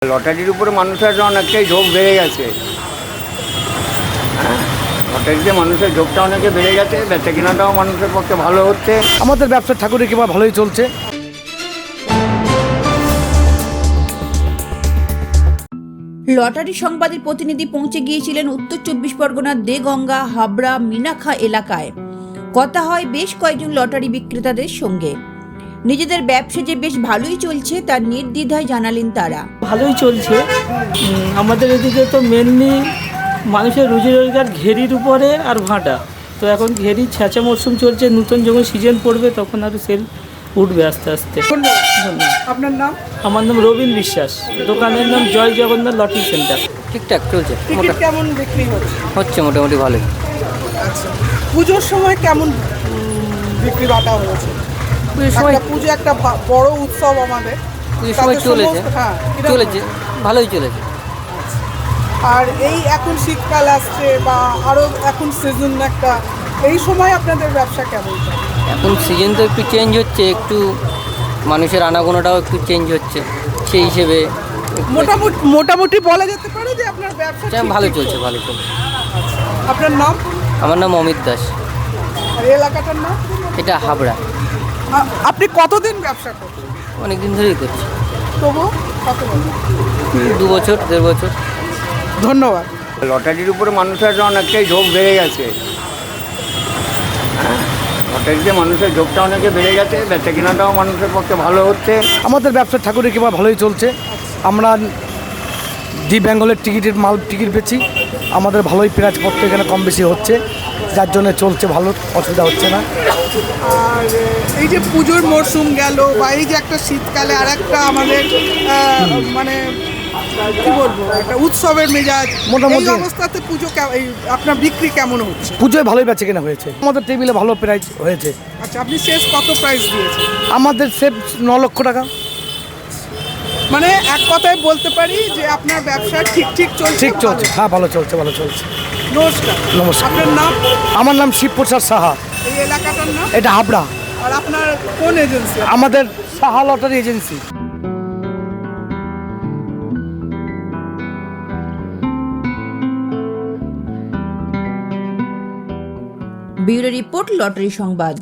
লটারির উপরে মানুষের অনেকটাই ঝোঁক বেড়ে গেছে। হ্যাঁ, লটারিতে মানুষের ঝোঁকটা অনেকে বেড়ে গেছে, বেচা কেনাটাও মানুষের পক্ষে ভালো হচ্ছে। আমাদের ব্যবসা ঠাকুরের কৃপা ভালোই চলছে। লটারি সংবাদের প্রতিনিধি পৌঁছে গিয়েছিলেন উত্তর চব্বিশ পরগনার দেগঙ্গা, হাবড়া, মিনাখা এলাকায়। কথা হয় বেশ কয়েকজন লটারি বিক্রেতাদের সঙ্গে। নিজেদের ব্যবসা যে বেশ ভালোই চলছে তার নির্দ্বিধায় জানালেন তারা। ভালোই চলছে। আমাদের এদিকে তো মেনলি মানুষের রুজি রোজগার ঘেরির উপরে আর ভাঁটা। তো এখন ঘেরি ছেঁচা মরশুম চলছে, নতুন যখন সিজন পড়বে তখন আরও সেল উঠবে আস্তে আস্তে। আপনার নাম? আমার নাম রবীন বিশ্বাস, দোকানের নাম জয় জগন্নাথ লটারি সেন্টার। ঠিকঠাক চলছে, টিকিট কেমন বিক্রি হচ্ছে? হচ্ছে মোটামুটি ভালোই। আচ্ছা, পুজোর সময় কেমন বিক্রি বাটা হয়েছে? পুজোর সময় পুজো একটা বড় উৎসব আমাদের। পুজোর সময় তাতে চলেছে, হ্যাঁ, কিরকম? চলেছে ভালোই চলেছে। আর এই এখন শীতকাল আসছে বা আরো এখন সিজন একটা, এই সময় আপনাদের ব্যবসা কেমন চলে? এখন সিজন তো একটু চেঞ্জ হচ্ছে, একটু মানুষের আনাগোনাটাও একটু চেঞ্জ হচ্ছে, সেই হিসেবে মোটামুটি বলা যেতে পারে যে আপনার ব্যবসা ভালো ঠিক চলছে, ভালো চলছে। আপনার নাম? আমার নাম অমিত দাস, আর এলাকাটার নাম? এটা হাবড়া। আপনি কতদিন ব্যবসা করছেন? অনেক দিন ধরেই করছি, তবু কত বছর? 2 বছর 1.5 বছর। ধন্যবাদ। লটারির উপরে মানুষের অনেকটাই ঝোঁক বেড়ে গেছে। হ্যাঁ, লটারিতে মানুষের ঝোঁকটা অনেকে বেড়ে গেছে, বেচা কেনাটাও মানুষের পক্ষে ভালো হচ্ছে। আমাদের ব্যবসা ঠাকুরের কৃপা ভালোই চলছে। আমরা দি বেঙ্গলের টিকিট বেচি। আমাদের ভালোই প্রাইস পত্র এখানে কম বেশি হচ্ছে, যার জন্য চলছে ভালো, অসুবিধা হচ্ছে না। আর এই যে পুজোর মরশুম গেল বা এই যে একটা শীতকালে আর একটা আমাদের মানে কি বলবো, একটা উৎসবের মেজাজ, মোটামুটি। এই অবস্থাতে পুজো এই আপনার বিক্রি কেমন হচ্ছে? পুজোয় ভালোই বেচে কেনা হয়েছে, আমাদের টেবিলে ভালো প্রাইস হয়েছে। আচ্ছা, আপনি শেষ কত প্রাইস দিয়েছেন? আমাদের সেভ 9 লক্ষ টাকা। মানে এক কথায় বলতে পারি যে আপনার ব্যবসা ঠিক চলছে? ঠিক চলছে, হ্যাঁ ভালো চলছে, ভালো চলছে। নমস্কার। নমস্কার। আপনার নাম? আমার নাম শিবপ্রসাদ সাহা, এই এলাকাটার নাম? এটা হাবড়া। আর আপনার কোন এজেন্সি? আমাদের Saha lottery agency. Bureau report, lottery সংবাদ।